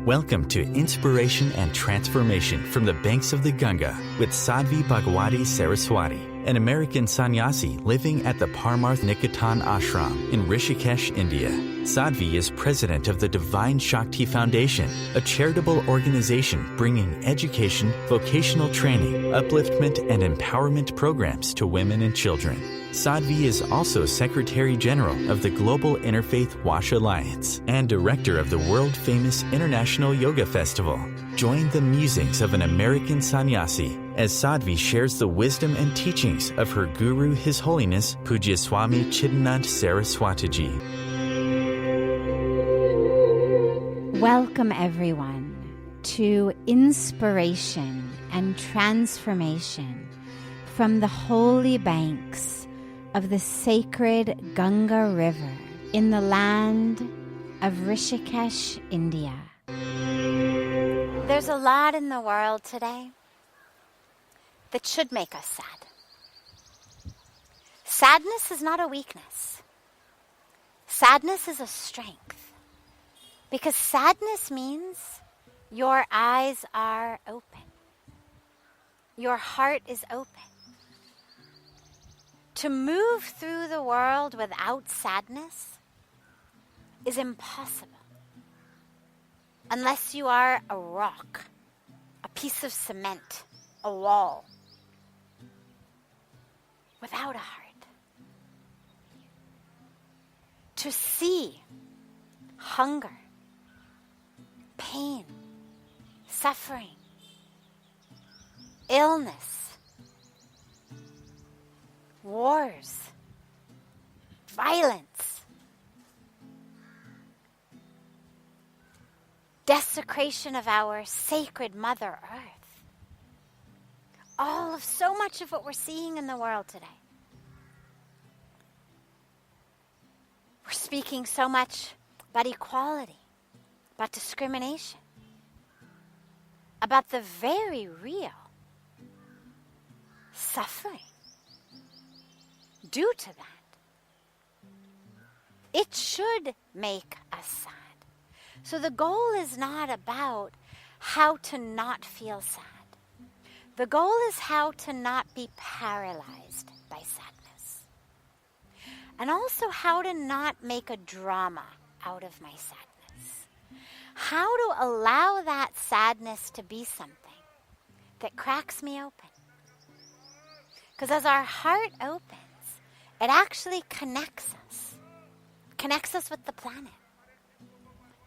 Welcome to Inspiration and Transformation from the Banks of the Ganga with Sadhvi Bhagawati Saraswati, an American sannyasi living at the Parmarth Niketan Ashram in Rishikesh, India. Sadhvi is president of the Divine Shakti Foundation, a charitable organization bringing education, vocational training, upliftment, and empowerment programs to women and children. Sadhvi is also Secretary General of the Global Interfaith Wash Alliance and Director of the world-famous International Yoga Festival. Join the musings of an American sannyasi as Sadhvi shares the wisdom and teachings of her guru, His Holiness Pujya Swami Chidanand Saraswatiji. Welcome, everyone, to Inspiration and Transformation from the holy banks of the sacred Ganga River in the land of Rishikesh, India. There's a lot in the world today that should make us sad. Sadness is not a weakness. Sadness is a strength. Because sadness means your eyes are open. Your heart is open. To move through the world without sadness is impossible. Unless you are a rock, a piece of cement, a wall, without a heart. To see hunger, pain, suffering, illness, wars, violence, desecration of our sacred Mother Earth. So much of what we're seeing in the world today. We're speaking so much about equality, about discrimination, about the very real suffering due to that. It should make us sad. So the goal is not about how to not feel sad. The goal is how to not be paralyzed by sadness. And also how to not make a drama out of my sadness. How to allow that sadness to be something that cracks me open. Because as our heart opens, it actually connects us with the planet,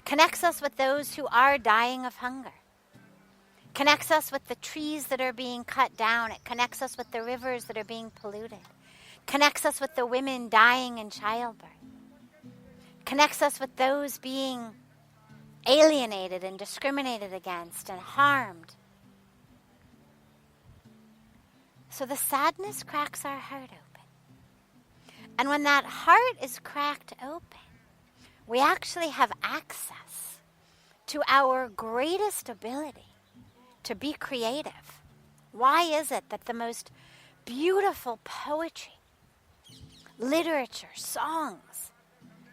connects us with those who are dying of hunger, connects us with the trees that are being cut down, it connects us with the rivers that are being polluted, connects us with the women dying in childbirth, connects us with those being alienated and discriminated against and harmed. So the sadness cracks our heart open. And when that heart is cracked open, we actually have access to our greatest ability to be creative. Why is it that the most beautiful poetry, literature, songs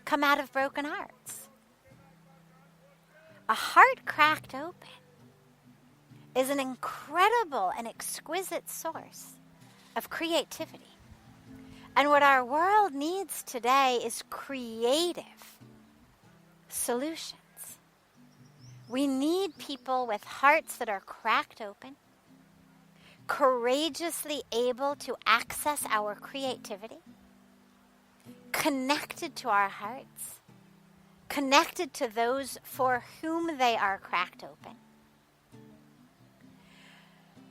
come out of broken hearts? A heart cracked open is an incredible and exquisite source of creativity. And what our world needs today is creative solutions. We need people with hearts that are cracked open, courageously able to access our creativity, connected to our hearts, connected to those for whom they are cracked open,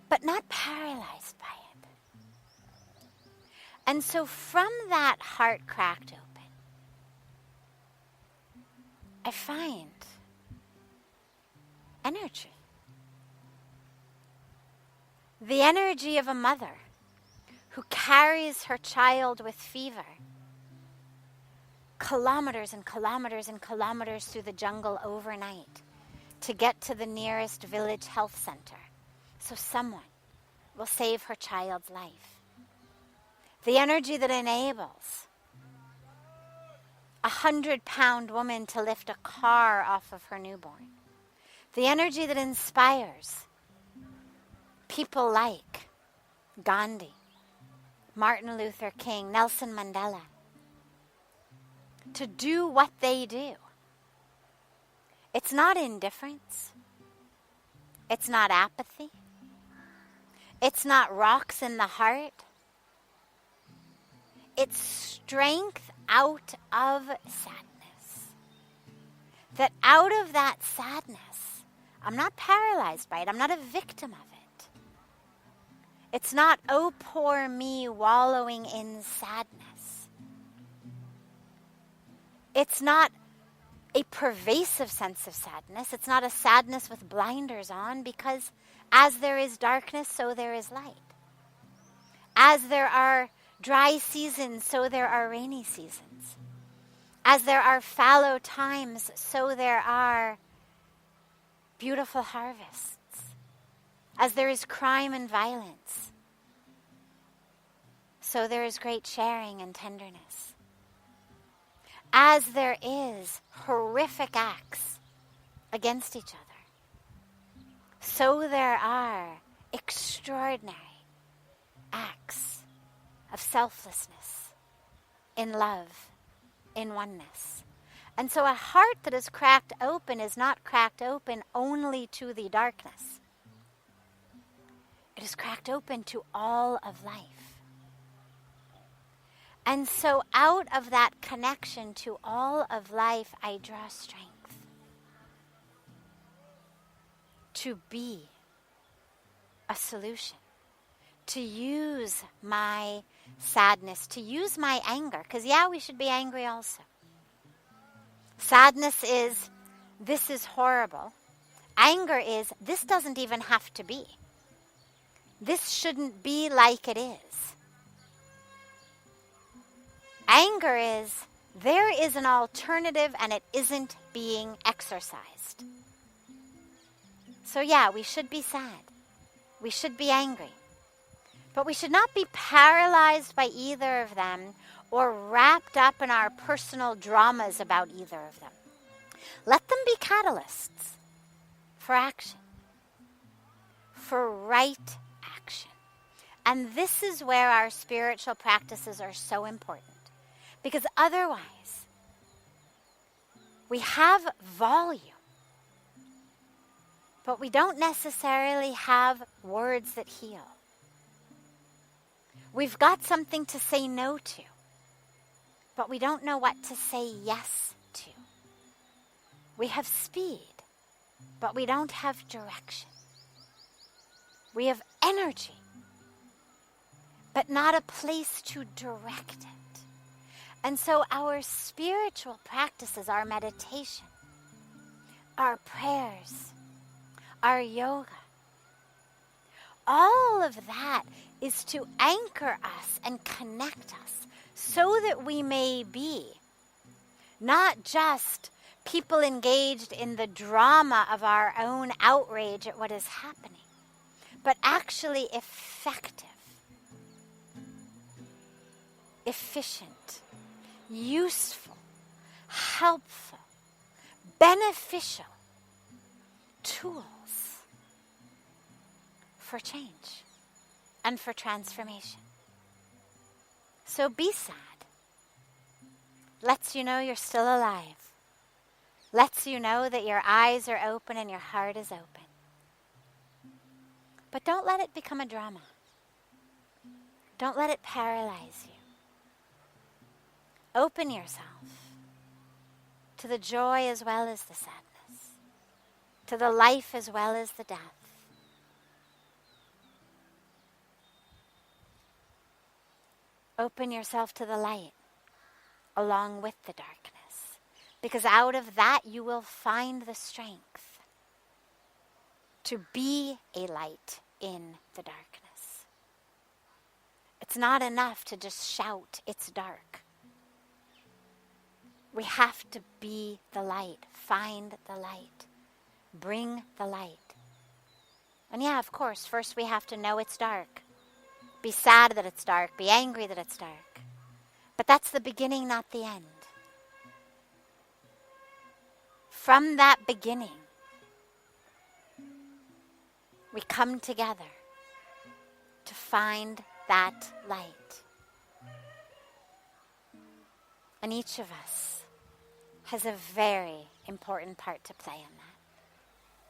but not paralyzed by it. And so from that heart cracked open, I find energy. The energy of a mother who carries her child with fever kilometers and kilometers and kilometers through the jungle overnight to get to the nearest village health center so someone will save her child's life. The energy that enables a 100-pound woman to lift a car off of her newborn. The energy that inspires people like Gandhi, Martin Luther King, Nelson Mandela, to do what they do. It's not indifference. It's not apathy. It's not rocks in the heart. It's strength out of sadness. That out of that sadness, I'm not paralyzed by it. I'm not a victim of it. It's not, oh, poor me, wallowing in sadness. It's not a pervasive sense of sadness. It's not a sadness with blinders on, because as there is darkness, so there is light. As there are dry seasons, so there are rainy seasons. As there are fallow times, so there are beautiful harvests. As there is crime and violence, so there is great sharing and tenderness. As there is horrific acts against each other, so there are extraordinary acts of selflessness, in love, in oneness. And so a heart that is cracked open is not cracked open only to the darkness. It is cracked open to all of life. And so out of that connection to all of life, I draw strength to be a solution, to use my sadness, to use my anger. Because we should be angry also. Sadness is, this is horrible. Anger is, this doesn't even have to be. This shouldn't be like it is. Anger is, there is an alternative and it isn't being exercised. So we should be sad. We should be angry. But we should not be paralyzed by either of them or wrapped up in our personal dramas about either of them. Let them be catalysts for action, for right action. And this is where our spiritual practices are so important. Because otherwise, we have volume, but we don't necessarily have words that heal. We've got something to say no to, but we don't know what to say yes to. We have speed, but we don't have direction. We have energy, but not a place to direct it. And so our spiritual practices, our meditation, our prayers, our yoga, all of that is to anchor us and connect us so that we may be not just people engaged in the drama of our own outrage at what is happening, but actually effective, efficient, useful, helpful, beneficial tools for change and for transformation. So be sad. Lets you know you're still alive. Lets you know that your eyes are open and your heart is open. But don't let it become a drama. Don't let it paralyze you. Open yourself to the joy as well as the sadness, to the life as well as the death. Open yourself to the light along with the darkness, because out of that you will find the strength to be a light in the darkness. It's not enough to just shout, "It's dark." We have to be the light, find the light, bring the light. And of course, first we have to know it's dark. Be sad that it's dark, be angry that it's dark. But that's the beginning, not the end. From that beginning, we come together to find that light. And each of us has a very important part to play in that.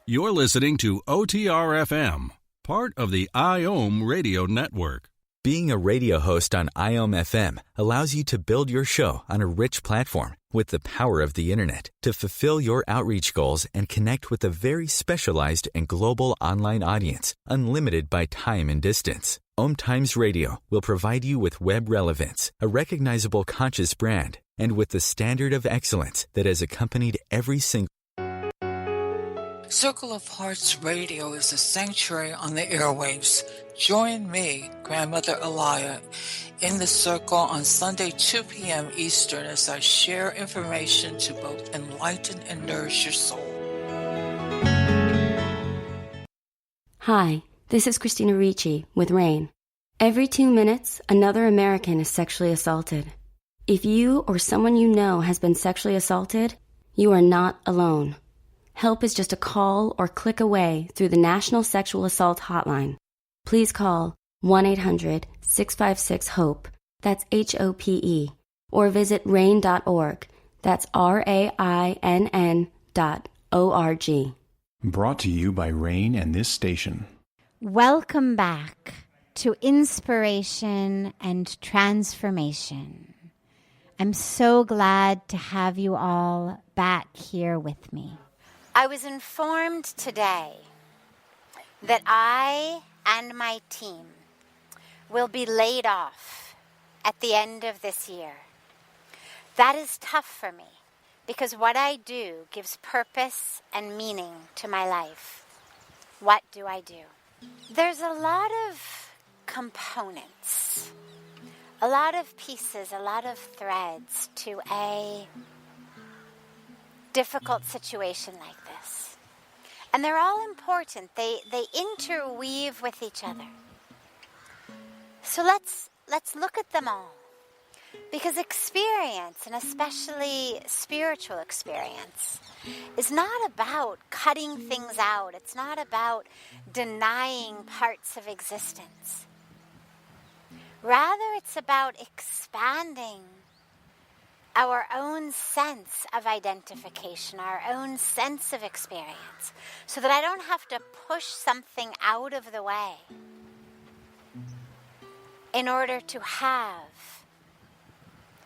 You're listening to OTR-FM, part of the IOM radio network. Being a radio host on IOM FM allows you to build your show on a rich platform with the power of the internet to fulfill your outreach goals and connect with a very specialized and global online audience, unlimited by time and distance. OMTimes Radio will provide you with web relevance, a recognizable conscious brand, and with the standard of excellence that has accompanied every single Circle of Hearts Radio is a sanctuary on the airwaves. Join me, Grandmother Elia, in the circle on Sunday 2 p.m. Eastern as I share information to both enlighten and nourish your soul. Hi, this is Christina Ricci with RAIN. Every 2 minutes, another American is sexually assaulted. If you or someone you know has been sexually assaulted, you are not alone. Help is just a call or click away through the National Sexual Assault Hotline. Please call 1-800-656-HOPE, that's HOPE, or visit RAIN.org, that's RAINN.org. Brought to you by RAIN and this station. Welcome back to Inspiration and Transformation. I'm so glad to have you all back here with me. I was informed today that I and my team will be laid off at the end of this year. That is tough for me because what I do gives purpose and meaning to my life. What do I do? There's a lot of components, a lot of pieces, a lot of threads to a difficult situation like this. And they're all important. They interweave with each other. So let's look at them all. Because experience, and especially spiritual experience, is not about cutting things out. It's not about denying parts of existence. Rather, it's about expanding our own sense of identification, our own sense of experience, so that I don't have to push something out of the way in order to have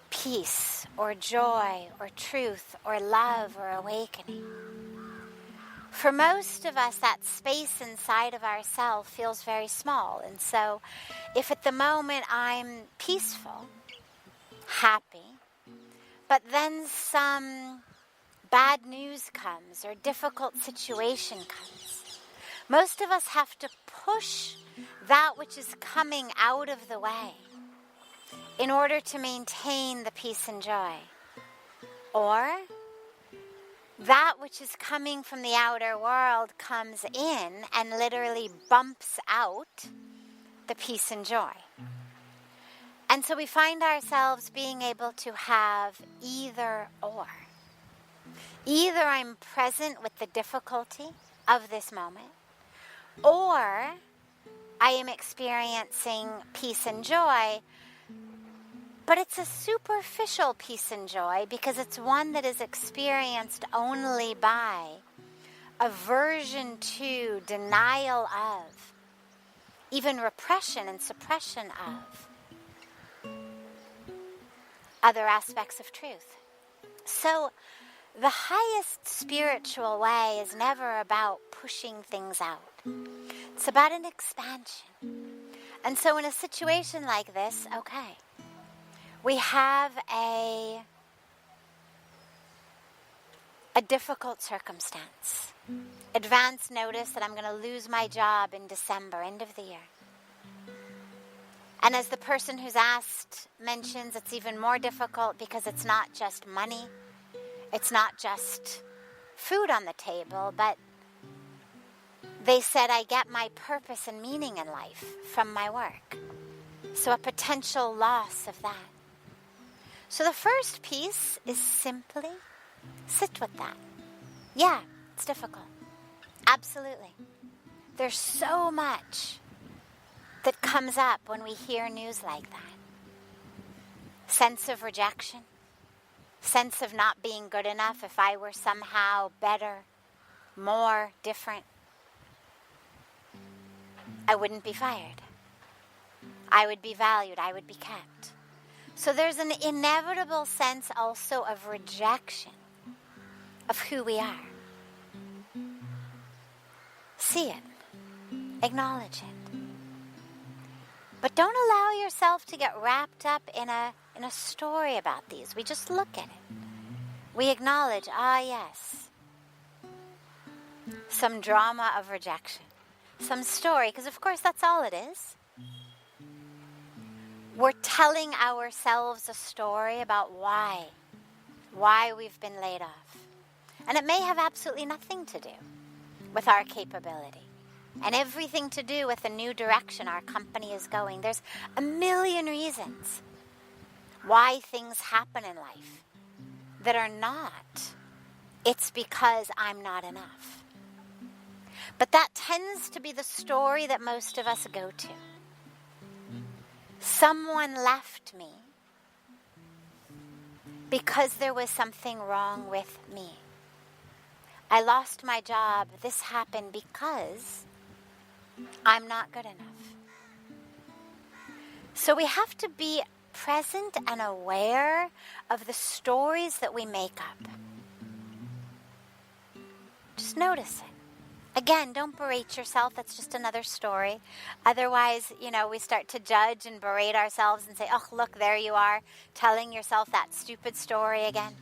peace or joy or truth or love or awakening. For most of us, that space inside of ourselves feels very small. And so if at the moment I'm peaceful, happy, but then some bad news comes or difficult situation comes, most of us have to push that which is coming out of the way in order to maintain the peace and joy. Or that which is coming from the outer world comes in and literally bumps out the peace and joy. And so we find ourselves being able to have either or. Either I'm present with the difficulty of this moment, or I am experiencing peace and joy, but it's a superficial peace and joy because it's one that is experienced only by aversion to, denial of, even repression and suppression of other aspects of truth. So the highest spiritual way is never about pushing things out. It's about an expansion. And so in a situation like this, okay, we have a difficult circumstance. Advance notice that I'm going to lose my job in December, end of the year. And as the person who's asked mentions, it's even more difficult because it's not just money. It's not just food on the table, but they said I get my purpose and meaning in life from my work. So a potential loss of that. So the first piece is simply sit with that. Yeah, it's difficult. Absolutely. There's so much that comes up when we hear news like that. Sense of rejection, sense of not being good enough. If I were somehow better, more, different, I wouldn't be fired. I would be valued. I would be kept. So there's an inevitable sense also of rejection of who we are. See it. Acknowledge it. But don't allow yourself to get wrapped up in a story about these. We just look at it. We acknowledge, yes, some drama of rejection, some story, because of course that's all it is. We're telling ourselves a story about why we've been laid off. And it may have absolutely nothing to do with our capability and everything to do with the new direction our company is going. There's a million reasons why things happen in life that are not. It's because I'm not enough. But that tends to be the story that most of us go to. Someone left me because there was something wrong with me. I lost my job. This happened because I'm not good enough. So we have to be present and aware of the stories that we make up. Just notice it. Again, don't berate yourself. That's just another story. Otherwise, we start to judge and berate ourselves and say, oh, look, there you are, telling yourself that stupid story again.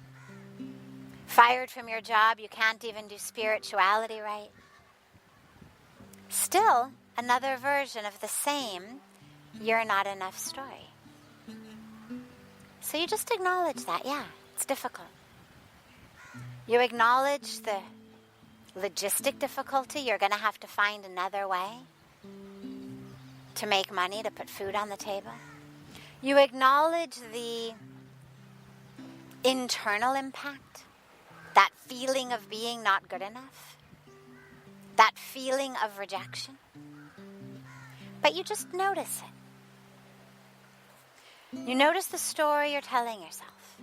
Fired from your job, you can't even do spirituality right. Still, another version of the same you're not enough story. So you just acknowledge that. Yeah, it's difficult. You acknowledge the logistic difficulty. You're going to have to find another way to make money, to put food on the table. You acknowledge the internal impact, that feeling of being not good enough, that feeling of rejection. But you just notice it. You notice the story you're telling yourself.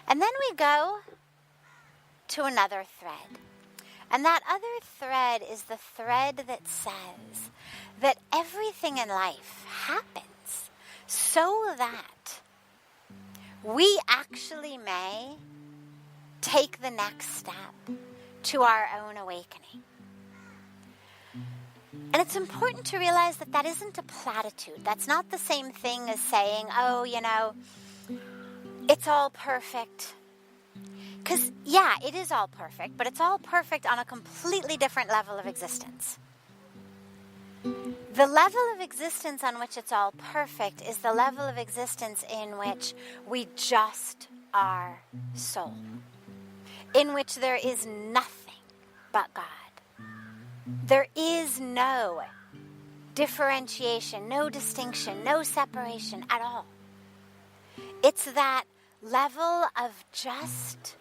And then we go to another thread. And that other thread is the thread that says that everything in life happens so that we actually may take the next step to our own awakening. And it's important to realize that that isn't a platitude. That's not the same thing as saying, oh, it's all perfect. Because, yeah, it is all perfect, but it's all perfect on a completely different level of existence. The level of existence on which it's all perfect is the level of existence in which we just are soul, in which there is nothing but God. There is no differentiation, no distinction, no separation at all. It's that level of just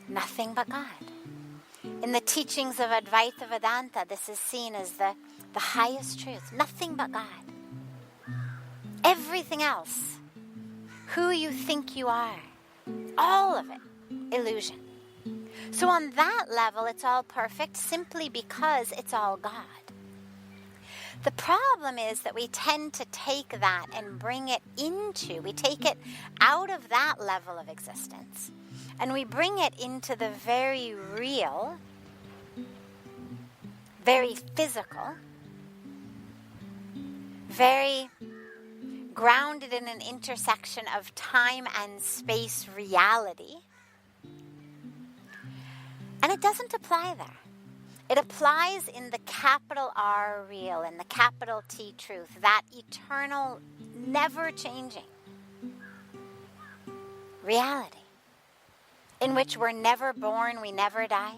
nothing but God. In the teachings of Advaita Vedanta, this is seen as the highest truth. Nothing but God. Everything else, who you think you are, all of it, illusion. So on that level, it's all perfect simply because it's all God. The problem is that we tend to take that and we take it out of that level of existence, and we bring it into the very real, very physical, very grounded in an intersection of time and space reality. And it doesn't apply there. It applies in the capital R real, in the capital T truth, that eternal, never-changing reality in which we're never born, we never die,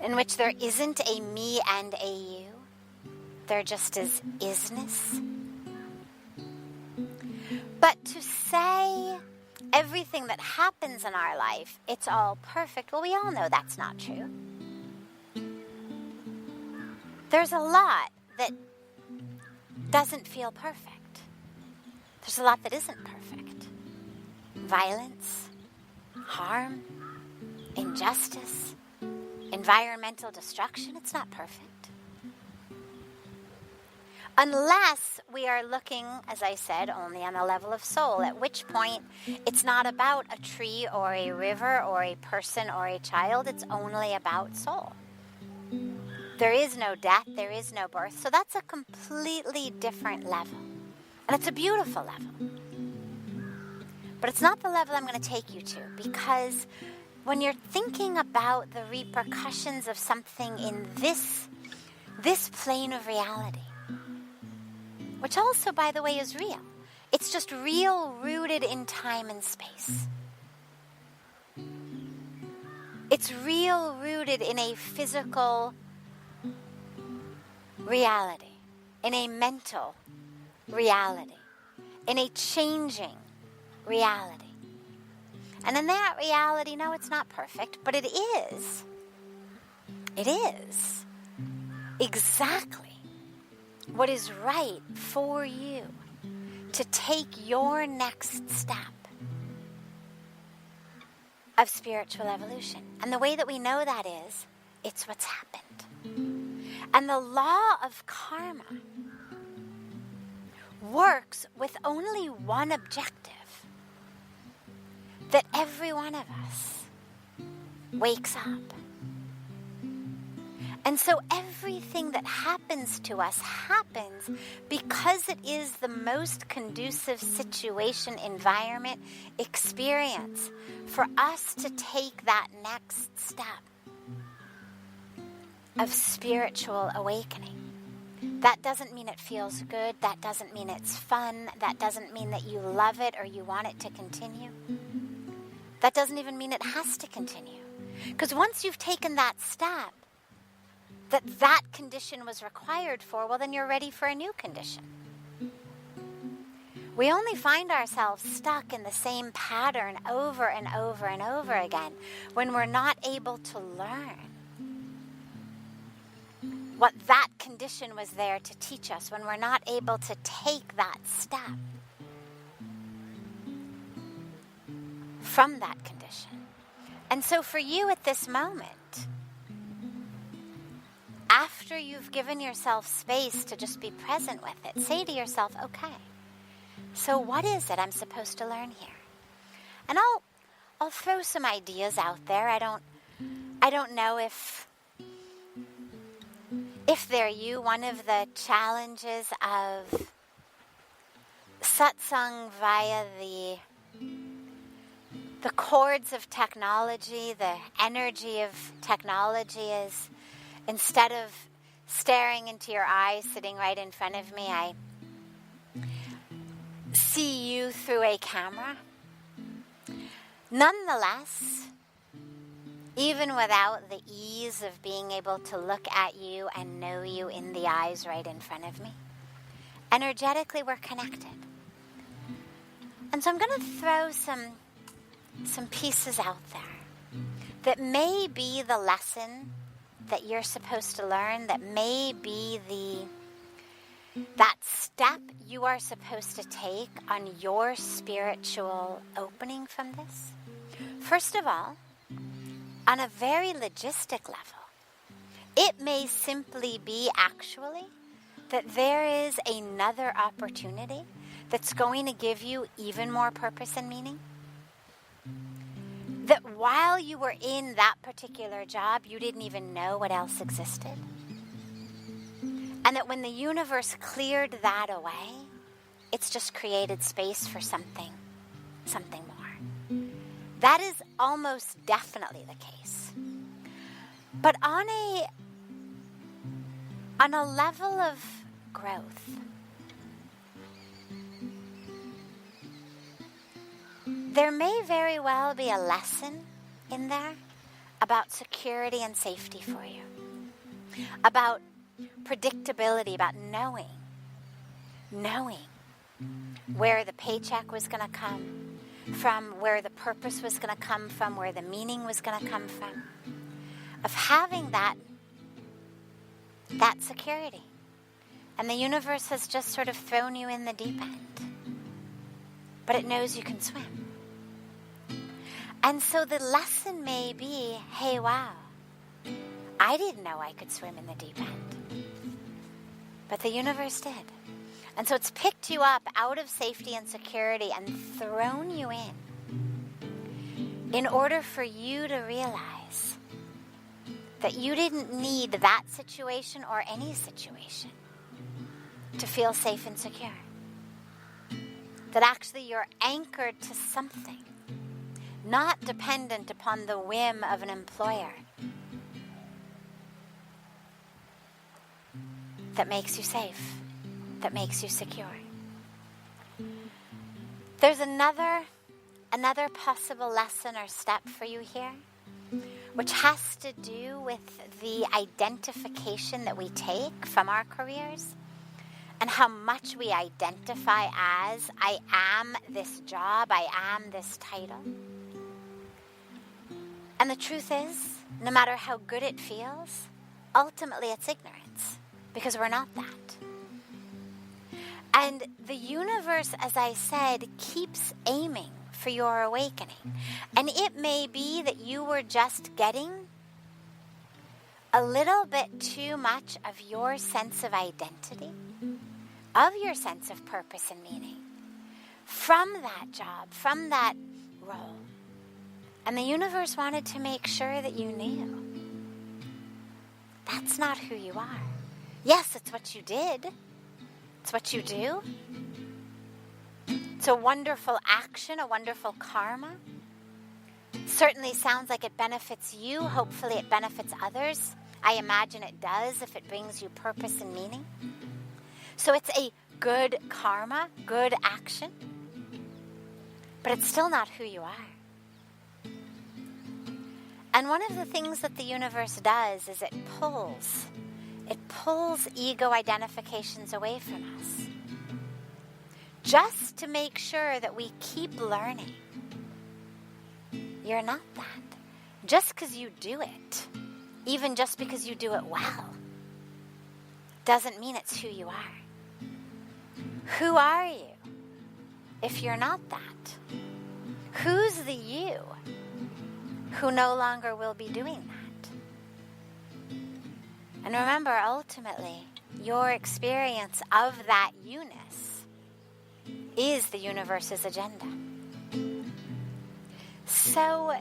in which there isn't a me and a you, there just is isness. But to say everything that happens in our life, it's all perfect. Well, we all know that's not true. There's a lot that doesn't feel perfect. There's a lot that isn't perfect. Violence, harm, injustice, environmental destruction, it's not perfect. Unless we are looking, as I said, only on the level of soul, at which point it's not about a tree or a river or a person or a child, it's only about soul. There is no death, there is no birth, so that's a completely different level. And it's a beautiful level. But it's not the level I'm going to take you to, because when you're thinking about the repercussions of something in this plane of reality, which also, by the way, is real. It's just real, rooted in time and space. It's real, rooted in a physical reality, in a mental reality, in a changing reality. And in that reality, no, it's not perfect, but it is exactly what is right for you to take your next step of spiritual evolution. And the way that we know that is, it's what's happened. And the law of karma works with only one objective: that every one of us wakes up. And so everything that happens to us happens because it is the most conducive situation, environment, experience for us to take that next step of spiritual awakening. That doesn't mean it feels good. That doesn't mean it's fun. That doesn't mean that you love it or you want it to continue. That doesn't even mean it has to continue. Because once you've taken that step, that condition was required for, well, then you're ready for a new condition. We only find ourselves stuck in the same pattern over and over and over again when we're not able to learn what that condition was there to teach us, when we're not able to take that step from that condition. And so for you at this moment, after you've given yourself space to just be present with it, say to yourself, okay, so what is it I'm supposed to learn here? And I'll throw some ideas out there. I don't know if they're you. One of the challenges of satsang via the chords of technology, the energy of technology is, instead of staring into your eyes sitting right in front of me, I see you through a camera. Nonetheless, even without the ease of being able to look at you and know you in the eyes right in front of me, energetically we're connected. And so I'm going to throw some pieces out there that may be the lesson that you're supposed to learn, that may be that step you are supposed to take on your spiritual opening from this. First of all, on a very logistic level, it may simply be actually that there is another opportunity that's going to give you even more purpose and meaning. That while you were in that particular job, you didn't even know what else existed. And that when the universe cleared that away, it's just created space for something more. That is almost definitely the case. But on a level of growth, there may very well be a lesson in there about security and safety for you, about predictability, about knowing where the paycheck was going to come, from where the purpose was going to come from, where the meaning was going to come from, of having that security. And the universe has just sort of thrown you in the deep end. But it knows you can swim. And so the lesson may be, hey, wow, I didn't know I could swim in the deep end. But the universe did. And so it's picked you up out of safety and security and thrown you in order for you to realize that you didn't need that situation or any situation to feel safe and secure. That actually you're anchored to something, not dependent upon the whim of an employer, that makes you safe, that makes you secure. There's another possible lesson or step for you here, which has to do with the identification that we take from our careers and how much we identify as, I am this job, I am this title. And the truth is, no matter how good it feels, ultimately it's ignorance, because we're not that. And the universe, as I said, keeps aiming for your awakening. And it may be that you were just getting a little bit too much of your sense of identity, of your sense of purpose and meaning, from that job, from that role. And the universe wanted to make sure that you knew that's not who you are. Yes, it's what you did. It's what you do. It's a wonderful action, a wonderful karma. Certainly sounds like it benefits you. Hopefully it benefits others. I imagine it does if it brings you purpose and meaning. So it's a good karma, good action. But it's still not who you are. And one of the things that the universe does is it pulls ego identifications away from us, just to make sure that we keep learning. You're not that. Just because you do it, even just because you do it well, doesn't mean it's who you are. Who are you if you're not that? Who's the you who no longer will be doing that? And remember, ultimately, your experience of that you-ness is the universe's agenda. So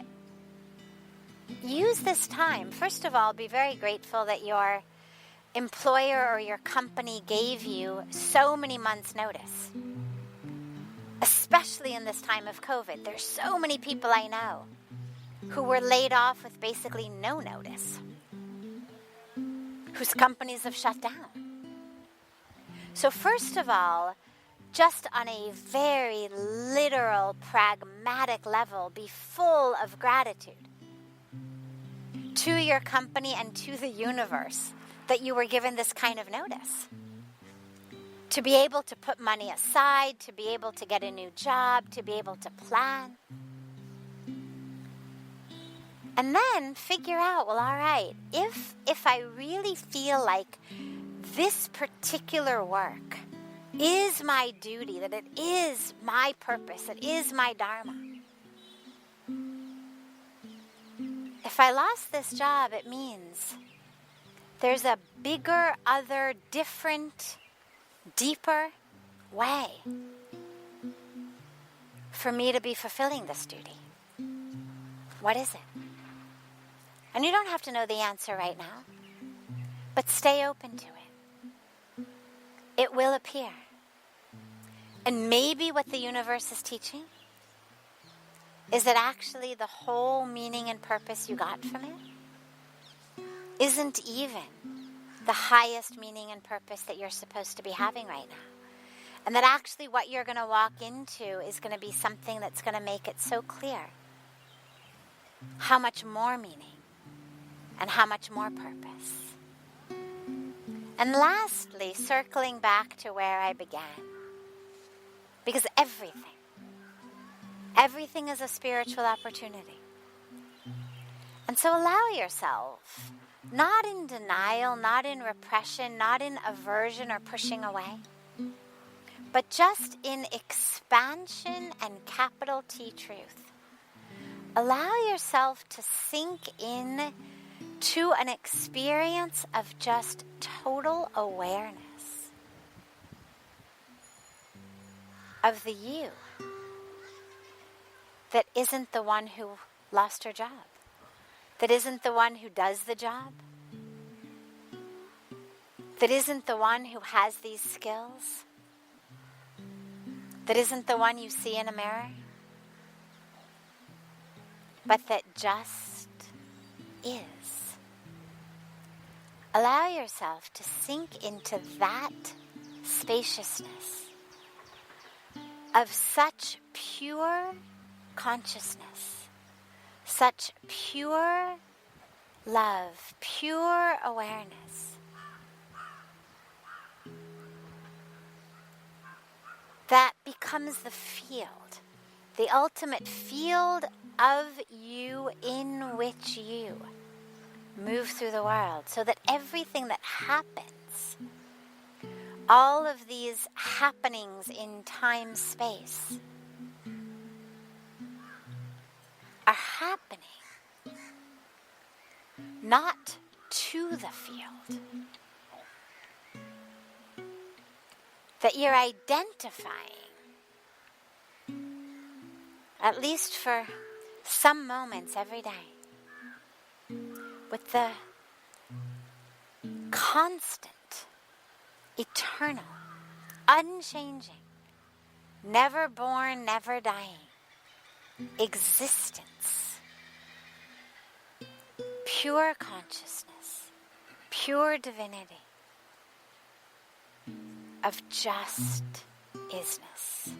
use this time. First of all, be very grateful that your employer or your company gave you so many months' notice. Especially in this time of COVID. There's so many people I know who were laid off with basically no notice, whose companies have shut down. So first of all, just on a very literal, pragmatic level, be full of gratitude to your company and to the universe that you were given this kind of notice. To be able to put money aside, to be able to get a new job, to be able to plan. And then figure out, well, all right, if I really feel like this particular work is my duty, that it is my purpose, it is my dharma. If I lost this job, it means there's a bigger, other, different, deeper way for me to be fulfilling this duty. What is it? And you don't have to know the answer right now, but stay open to it. It will appear. And maybe what the universe is teaching is that actually the whole meaning and purpose you got from it isn't even the highest meaning and purpose that you're supposed to be having right now. And that actually what you're going to walk into is going to be something that's going to make it so clear how much more meaning and how much more purpose. And lastly, circling back to where I began, because everything Everything is a spiritual opportunity. And so allow yourself, not in denial, not in repression, not in aversion or pushing away, but just in expansion and capital T truth. Allow yourself to sink in to an experience of just total awareness of the you that isn't the one who lost her job, that isn't the one who does the job, that isn't the one who has these skills, that isn't the one you see in a mirror, but that just is. Allow yourself to sink into that spaciousness of such pure consciousness, such pure love, pure awareness, that becomes the field, the ultimate field of you in which you move through the world, so that everything that happens, all of these happenings in time space, are happening not to the field, that you're identifying, at least for some moments every day, with the constant, eternal, unchanging, never born, never dying existence, pure consciousness, pure divinity of just isness.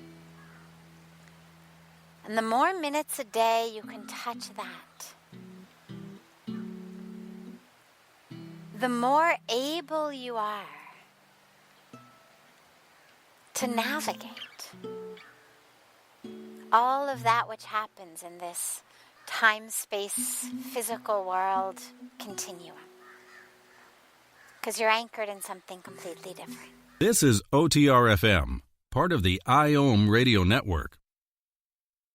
And the more minutes a day you can touch that, the more able you are to navigate all of that which happens in this time-space physical world continuum. Because you're anchored in something completely different. This is OTR-FM, part of the IOM radio network.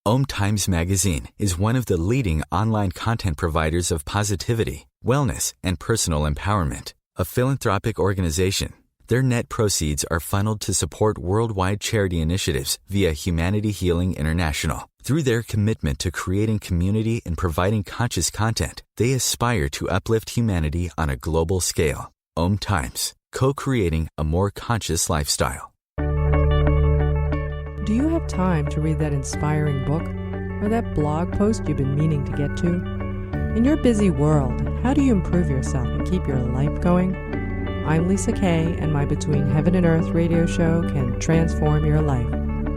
OMTimes Magazine is one of the leading online content providers of positivity, wellness, and personal empowerment. A philanthropic organization, their net proceeds are funneled to support worldwide charity initiatives via Humanity Healing International. Through their commitment to creating community and providing conscious content, they aspire to uplift humanity on a global scale. OMTimes, co-creating a more conscious lifestyle. Do you have time to read that inspiring book or that blog post you've been meaning to get to? In your busy world, how do you improve yourself and keep your life going? I'm Lisa Kay, and my Between Heaven and Earth radio show can transform your life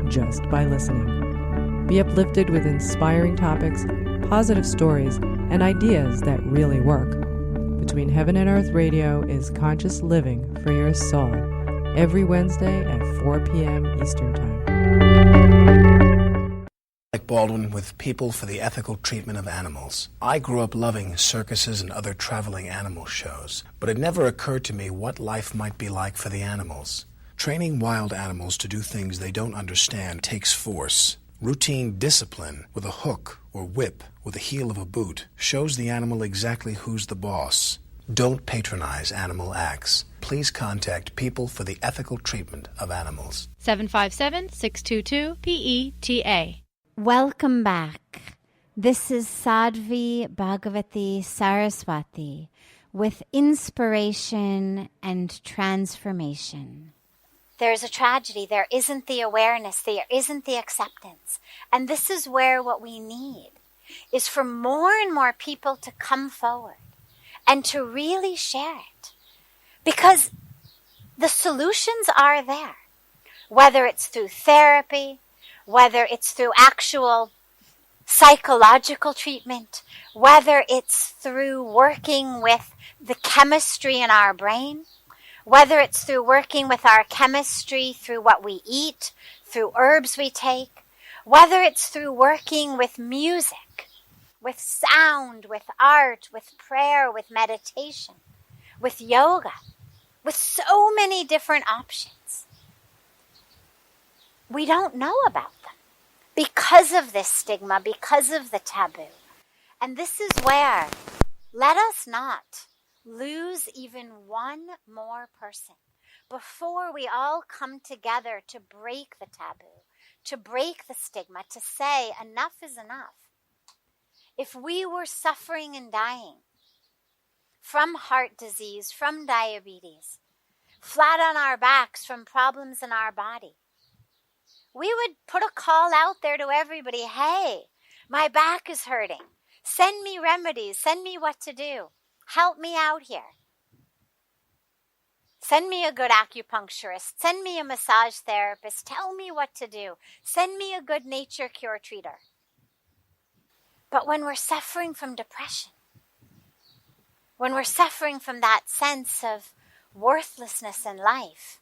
just by listening. Be uplifted with inspiring topics, positive stories, and ideas that really work. Between Heaven and Earth radio is conscious living for your soul, every Wednesday at 4 p.m. Eastern Time. Baldwin with People for the Ethical Treatment of Animals. I grew up loving circuses and other traveling animal shows, but it never occurred to me what life might be like for the animals. Training wild animals to do things they don't understand takes force. Routine discipline with a hook or whip with the heel of a boot shows the animal exactly who's the boss. Don't patronize animal acts. Please contact People for the Ethical Treatment of Animals. 757-622-PETA. Welcome back. This is Sadhvi Bhagawati Saraswati with inspiration and transformation. There is a tragedy. There isn't the awareness. There isn't the acceptance. And this is where what we need is for more and more people to come forward and to really share it. Because the solutions are there. Whether it's through therapy, whether it's through actual psychological treatment, whether it's through working with the chemistry in our brain, whether it's through working with our chemistry through what we eat, through herbs we take, Whether it's through working with music, with sound, with art, with prayer, with meditation, with yoga, with so many different options. We don't know about them because of this stigma, because of the taboo. And this is where, let us not lose even one more person before we all come together to break the taboo, to break the stigma, to say enough is enough. If we were suffering and dying from heart disease, from diabetes, flat on our backs from problems in our body, we would put a call out there to everybody, hey, my back is hurting. Send me remedies. Send me what to do. Help me out here. Send me a good acupuncturist. Send me a massage therapist. Tell me what to do. Send me a good nature cure treater. But when we're suffering from depression, when we're suffering from that sense of worthlessness in life,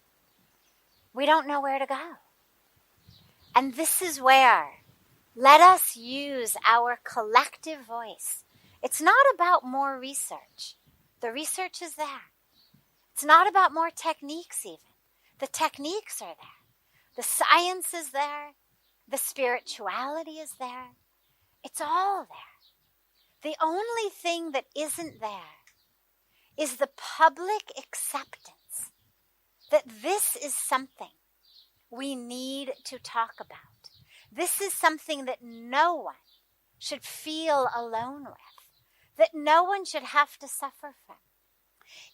we don't know where to go. And this is where, let us use our collective voice. It's not about more research. The research is there. It's not about more techniques even. The techniques are there. The science is there. The spirituality is there. It's all there. The only thing that isn't there is the public acceptance that this is something we need to talk about. This is something that no one should feel alone with, that no one should have to suffer from.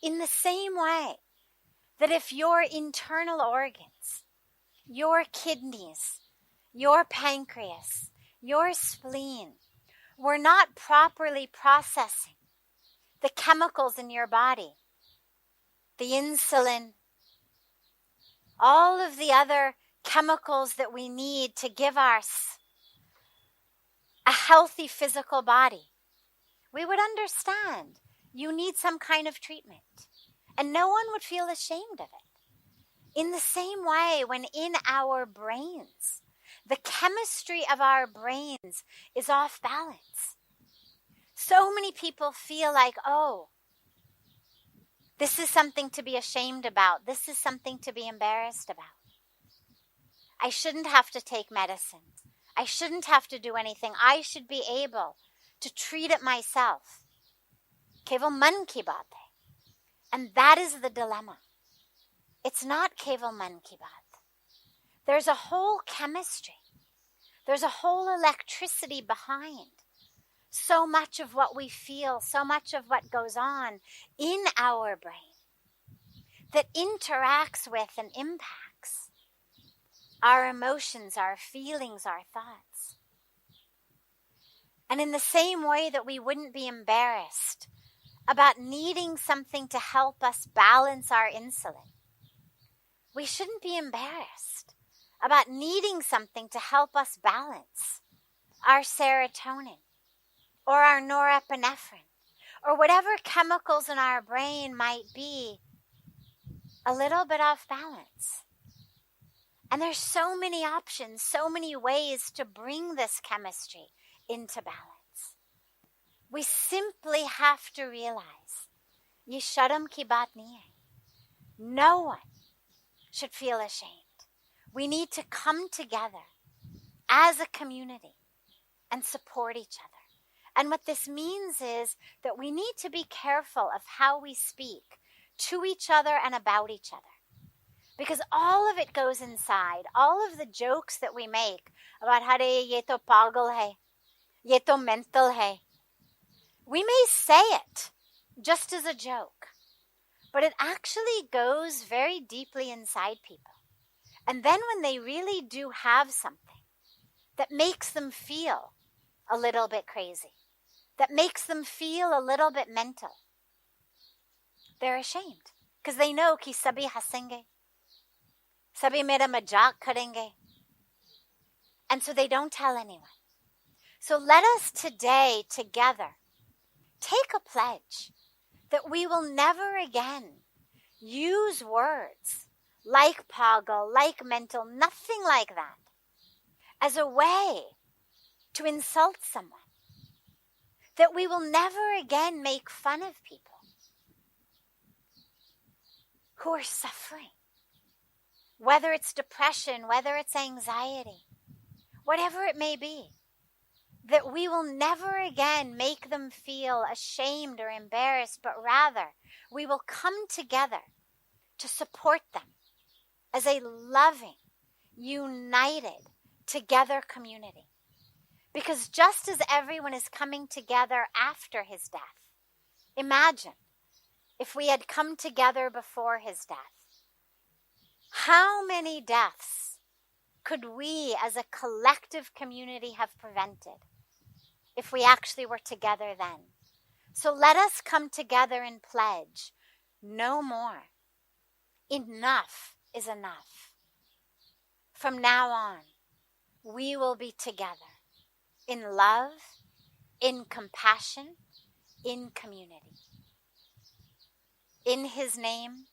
In the same way that if your internal organs, your kidneys, your pancreas, your spleen were not properly processing the chemicals in your body, the insulin, all of the other chemicals that we need to give us a healthy physical body, we would understand you need some kind of treatment. And no one would feel ashamed of it. In the same way, when in our brains, the chemistry of our brains is off balance, so many people feel like, oh, this is something to be ashamed about. This is something to be embarrassed about. I shouldn't have to take medicine. I shouldn't have to do anything. I should be able to treat it myself. Keval man ki baat hai. And that is the dilemma. It's not keval man ki baat. There's a whole chemistry. There's a whole electricity behind so much of what we feel, so much of what goes on in our brain that interacts with and impacts our emotions, our feelings, our thoughts. And in the same way that we wouldn't be embarrassed about needing something to help us balance our insulin, we shouldn't be embarrassed about needing something to help us balance our serotonin or our norepinephrine or whatever chemicals in our brain might be a little bit off balance. And there's so many options, so many ways to bring this chemistry into balance. We simply have to realize, ye sharam ki baat nahi hai. No one should feel ashamed. We need to come together as a community and support each other. And what this means is that we need to be careful of how we speak to each other and about each other. Because all of it goes inside. All of the jokes that we make about, Hare, ye to pagal hai, ye to mental hai. We may say it just as a joke, but it actually goes very deeply inside people. And then when they really do have something that makes them feel a little bit crazy, that makes them feel a little bit mental, they're ashamed. Because they know ki sabhi hasenge, sabhi mera majak karenge. And so they don't tell anyone. So let us today together take a pledge that we will never again use words like pagal, like mental, nothing like that, as a way to insult someone. That we will never again make fun of people who are suffering. Whether it's depression, whether it's anxiety, whatever it may be. That we will never again make them feel ashamed or embarrassed, but rather we will come together to support them as a loving, united, together community. Because just as everyone is coming together after his death, imagine if we had come together before his death. How many deaths could we as a collective community have prevented if we actually were together then? So let us come together and pledge no more. Enough is enough. From now on, we will be together in love, in compassion, in community. In his name,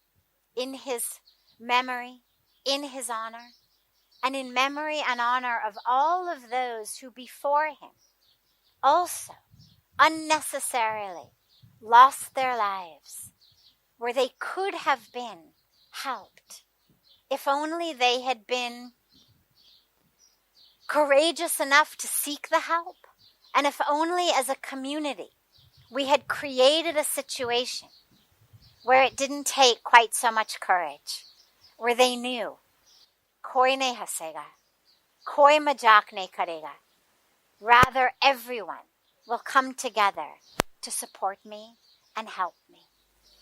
in his memory, in his honor, and in memory and honor of all of those who before him also unnecessarily lost their lives, where they could have been helped if only they had been courageous enough to seek the help, and if only as a community we had created a situation where it didn't take quite so much courage, where they knew, koi ne hasega, koi majak ne karega. Rather, everyone will come together to support me and help me.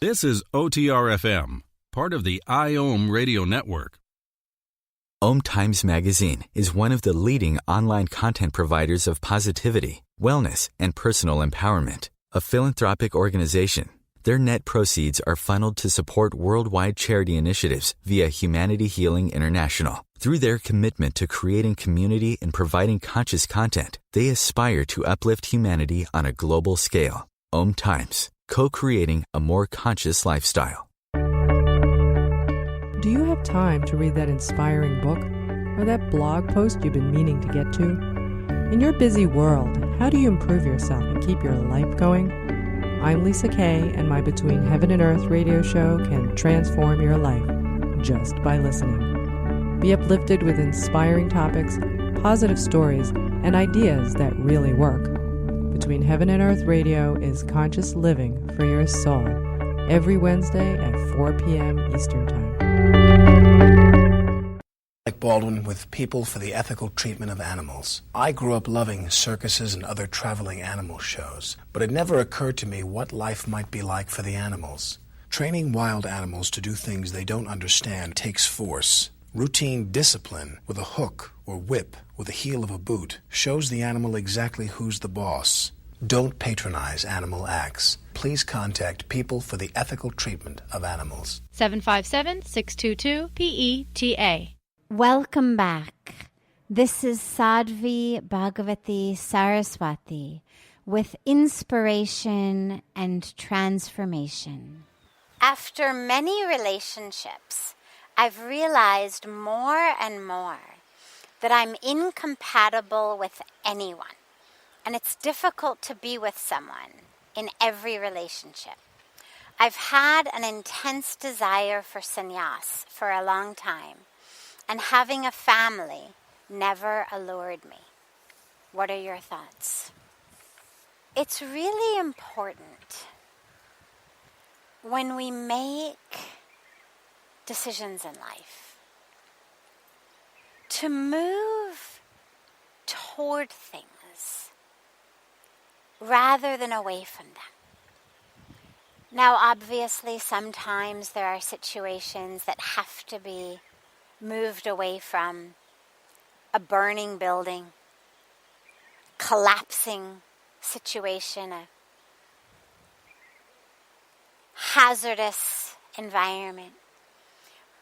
This is OTR-FM, part of the IOM radio network. OMTimes magazine is one of the leading online content providers of positivity, wellness, and personal empowerment. A philanthropic organization, their net proceeds are funneled to support worldwide charity initiatives via Humanity Healing International. Through their commitment to creating community and providing conscious content, they aspire to uplift humanity on a global scale. OMTimes, co-creating a more conscious lifestyle. Do you have time to read that inspiring book or that blog post you've been meaning to get to? In your busy world, how do you improve yourself and keep your life going? I'm Lisa Kay, and my Between Heaven and Earth radio show can transform your life just by listening. Be uplifted with inspiring topics, positive stories, and ideas that really work. Between Heaven and Earth radio is conscious living for your soul, every Wednesday at 4 p.m. Eastern Time. Like Baldwin with People for the Ethical Treatment of Animals. I grew up loving circuses and other traveling animal shows, but it never occurred to me what life might be like for the animals. Training wild animals to do things they don't understand takes force. Routine discipline with a hook or whip with the heel of a boot shows the animal exactly who's the boss. Don't patronize animal acts. Please contact People for the Ethical Treatment of Animals. 757-622-PETA. Welcome back. This is Sadhvi Bhagawati Saraswati with Inspiration and Transformation. After many relationships, I've realized more and more that I'm incompatible with anyone. And it's difficult to be with someone in every relationship. I've had an intense desire for sannyas for a long time, and having a family never allured me. What are your thoughts? It's really important when we make decisions in life to move toward things rather than away from them. Now, obviously, sometimes there are situations that have to be moved away from: a burning building, collapsing situation, a hazardous environment.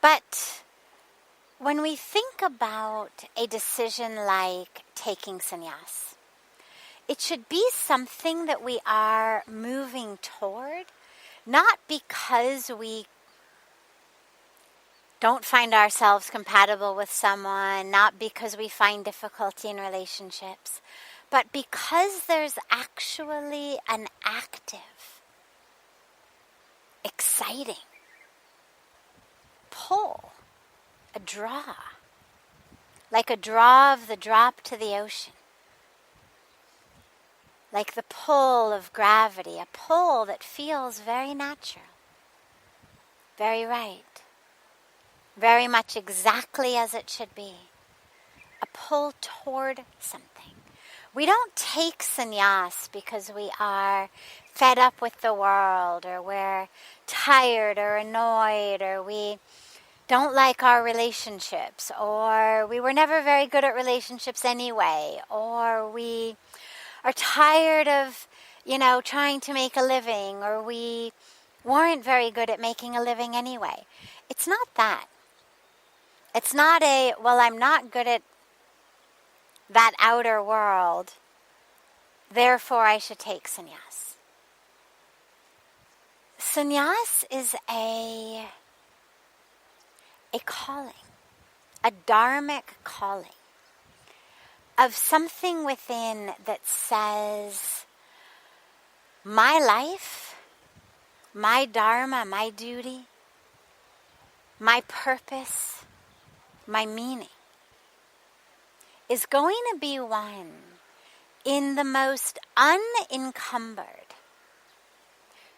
But when we think about a decision like taking sannyas, it should be something that we are moving toward, not because we don't find ourselves compatible with someone, not because we find difficulty in relationships, but because there's actually an active, exciting pull, a draw, like a draw of the drop to the ocean, like the pull of gravity, a pull that feels very natural, very right, very much exactly as it should be, a pull toward something. We don't take sannyas because we are fed up with the world, or we're tired or annoyed, or we don't like our relationships, or we were never very good at relationships anyway, or we are tired of, trying to make a living, or we weren't very good at making a living anyway. It's not that. It's not I'm not good at that outer world, therefore I should take sannyas. Sannyas is a calling, a dharmic calling of something within that says, my life, my dharma, my duty, my purpose, my meaning is going to be one in the most unencumbered,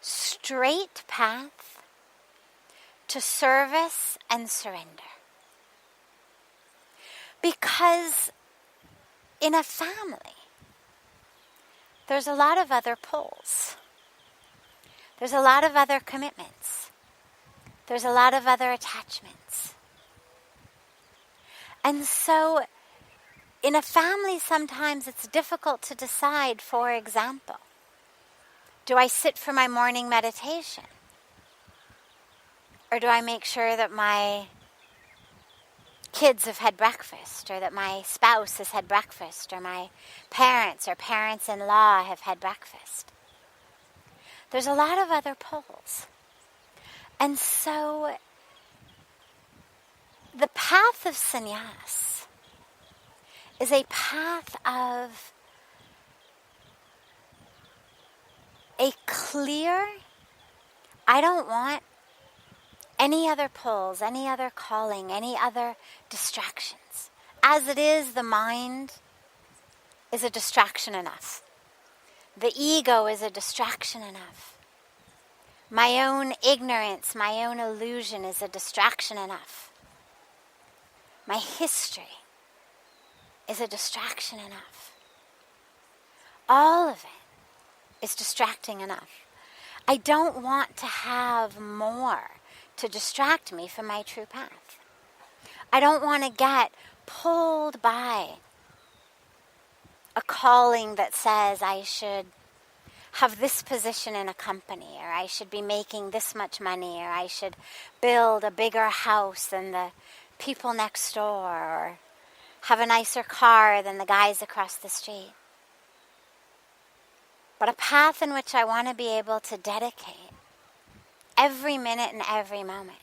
straight path to service and surrender. Because in a family, there's a lot of other pulls. There's a lot of other commitments. There's a lot of other attachments. And so in a family, sometimes it's difficult to decide, for example, do I sit for my morning meditation? Or do I make sure that my kids have had breakfast, or that my spouse has had breakfast, or my parents or parents-in-law have had breakfast? There's a lot of other pulls. And so the path of sannyas is a path of a clear, I don't want any other pulls, any other calling, any other distractions. As it is, the mind is a distraction enough. The ego is a distraction enough. My own ignorance, my own illusion is a distraction enough. My history is a distraction enough. All of it is distracting enough. I don't want to have more to distract me from my true path. I don't want to get pulled by a calling that says I should have this position in a company, or I should be making this much money, or I should build a bigger house than the people next door, or have a nicer car than the guys across the street. But a path in which I want to be able to dedicate every minute and every moment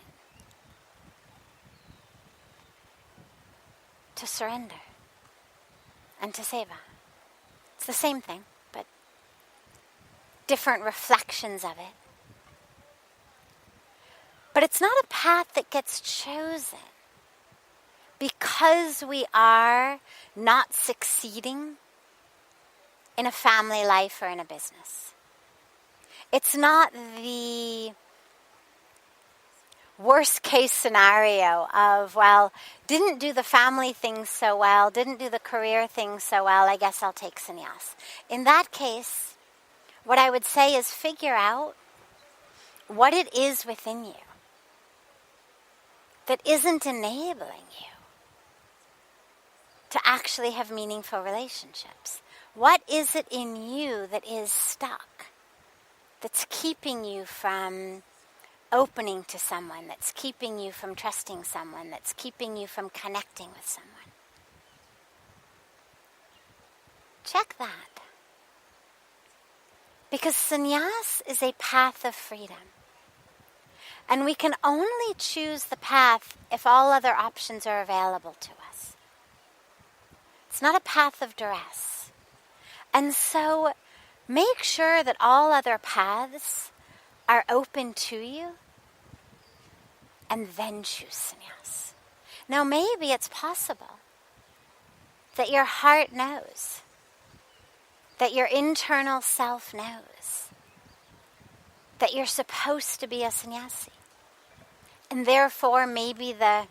to surrender and to seva. It's the same thing, but different reflections of it. But it's not a path that gets chosen because we are not succeeding in a family life or in a business. It's not the worst case scenario of, didn't do the family things so well, didn't do the career things so well, I guess I'll take sannyas. In that case, what I would say is figure out what it is within you that isn't enabling you to actually have meaningful relationships. What is it in you that is stuck, that's keeping you from opening to someone, that's keeping you from trusting someone, that's keeping you from connecting with someone? Check that. Because sannyas is a path of freedom. And we can only choose the path if all other options are available to us. It's not a path of duress. And so make sure that all other paths are open to you, and then choose sannyas. Now maybe it's possible that your heart knows, that your internal self knows, that you're supposed to be a sannyasi. And therefore maybe the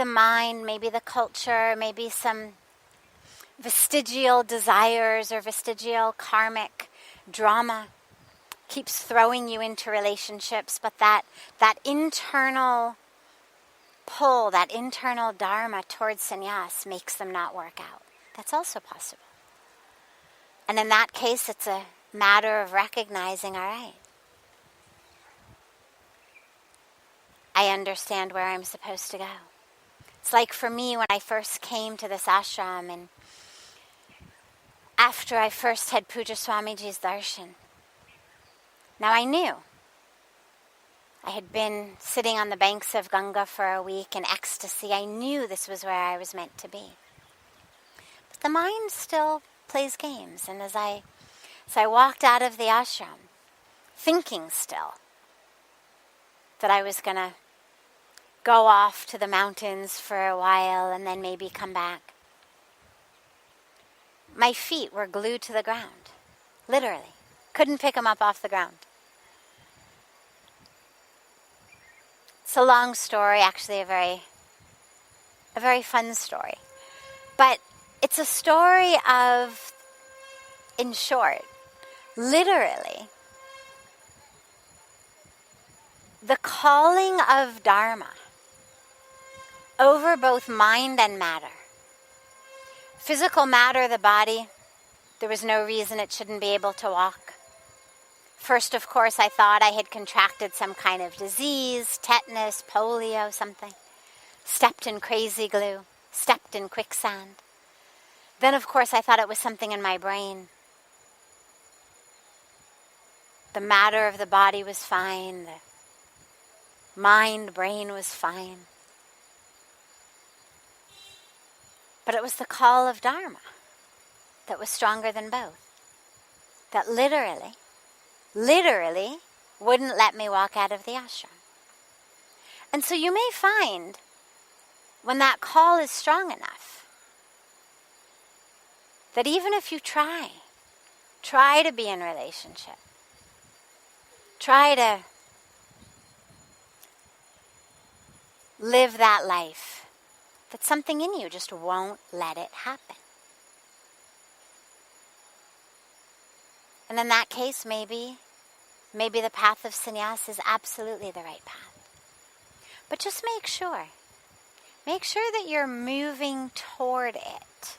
mind, maybe the culture, maybe some vestigial desires or vestigial karmic drama keeps throwing you into relationships, but that internal pull, that internal dharma towards sannyas makes them not work out. That's also possible. And in that case, it's a matter of recognizing, all right, I understand where I'm supposed to go. It's like for me when I first came to this ashram, and after I first had Puja Swamiji's darshan, now I knew. I had been sitting on the banks of Ganga for a week in ecstasy. I knew this was where I was meant to be. But the mind still plays games. And as I walked out of the ashram, thinking still that I was going to go off to the mountains for a while and then maybe come back, my feet were glued to the ground. Literally. Couldn't pick them up off the ground. It's a long story, actually a very fun story. But it's a story of, in short, literally, the calling of Dharma over both mind and matter. Physical matter, the body, there was no reason it shouldn't be able to walk. First, of course, I thought I had contracted some kind of disease, tetanus, polio, something. Stepped in crazy glue, stepped in quicksand. Then, of course, I thought it was something in my brain. The matter of the body was fine. The mind, brain was fine. But it was the call of Dharma that was stronger than both. That literally wouldn't let me walk out of the ashram. And so you may find when that call is strong enough that even if you try to be in relationship, try to live that life, that something in you just won't let it happen. And in that case, maybe the path of sannyas is absolutely the right path. But just make sure that you're moving toward it,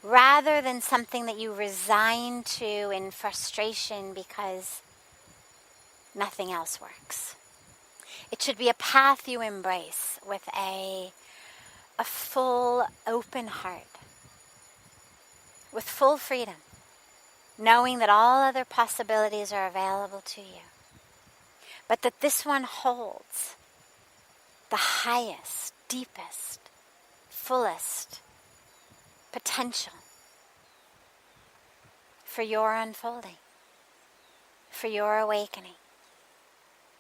rather than something that you resign to in frustration because nothing else works. It should be a path you embrace with a full, open heart, with full freedom, knowing that all other possibilities are available to you, but that this one holds the highest, deepest, fullest potential for your unfolding, for your awakening,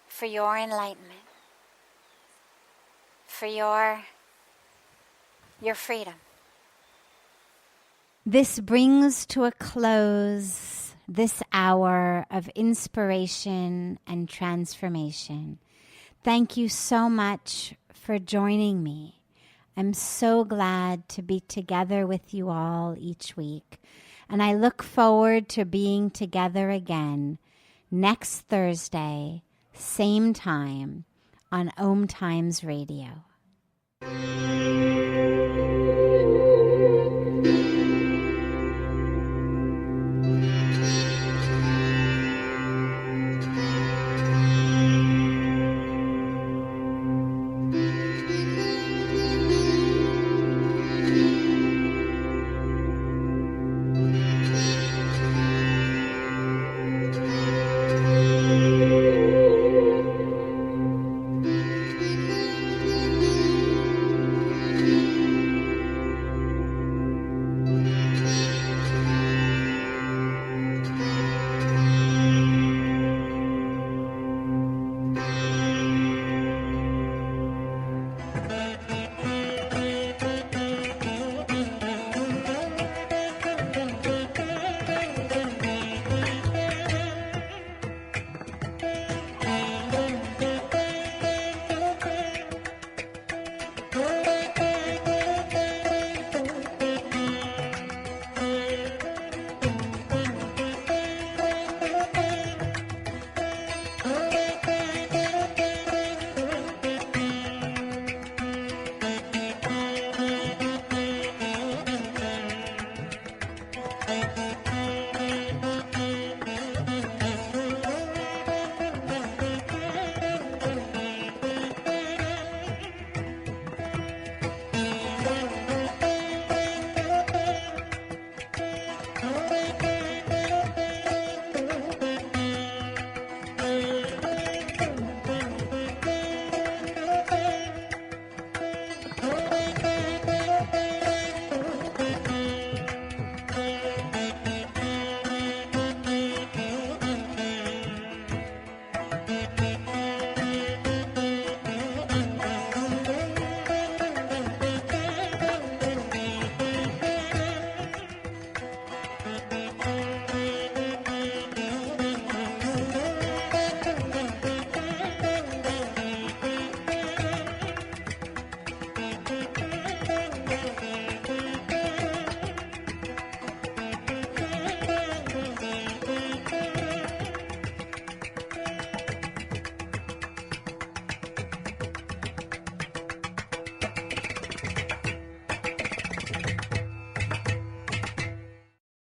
for your enlightenment, for your freedom. This brings to a close this hour of inspiration and transformation. Thank you so much for joining me. I'm so glad to be together with you all each week, and I look forward to being together again next Thursday, same time, on OMTimes Radio.